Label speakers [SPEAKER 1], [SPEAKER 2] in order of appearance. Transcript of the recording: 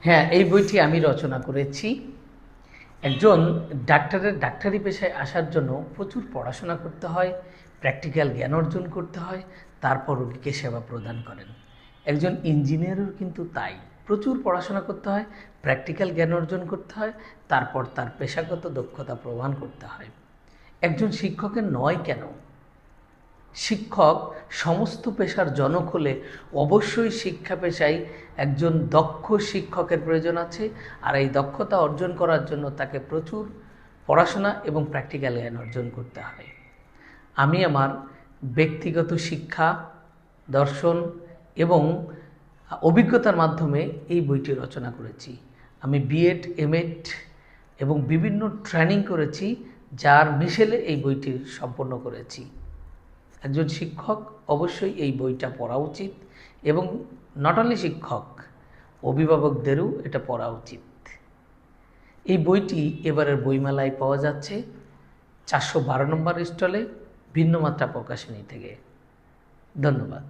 [SPEAKER 1] হ্যাঁ, এই বইটি আমি রচনা করেছি। একজন ডাক্তারের ডাক্তারি পেশায় আসার জন্য প্রচুর পড়াশোনা করতে হয়, প্র্যাকটিক্যাল জ্ঞান অর্জন করতে হয়, তারপর রোগীকে সেবা প্রদান করেন। একজন ইঞ্জিনিয়ারও কিন্তু তাই, প্রচুর পড়াশোনা করতে হয়, প্র্যাকটিক্যাল জ্ঞান অর্জন করতে হয়, তারপর তার পেশাগত দক্ষতা প্রমাণ করতে হয়। একজন শিক্ষকের নয় কেন, শিক্ষক সমস্ত পেশার জনক হলে অবশ্যই শিক্ষা পেশায় একজন দক্ষ শিক্ষকের প্রয়োজন আছে। আর এই দক্ষতা অর্জন করার জন্য তাকে প্রচুর পড়াশোনা এবং প্র্যাকটিক্যাল জ্ঞান অর্জন করতে হয়। আমি আমার ব্যক্তিগত শিক্ষা, দর্শন এবং অভিজ্ঞতার মাধ্যমে এই বইটি রচনা করেছি। আমি বিএড, এমএড এবং বিভিন্ন ট্রেনিং করেছি, যার মিশেলে এই বইটি সম্পন্ন করেছি। একজন শিক্ষক অবশ্যই এই বইটা পড়া উচিত এবং নট অনলি শিক্ষক, অভিভাবকদেরও এটা পড়া উচিত। এই বইটি এবারের বইমেলায় পাওয়া যাচ্ছে 412 নম্বর স্টলে, ভিন্নমাত্রা প্রকাশনী থেকে। ধন্যবাদ।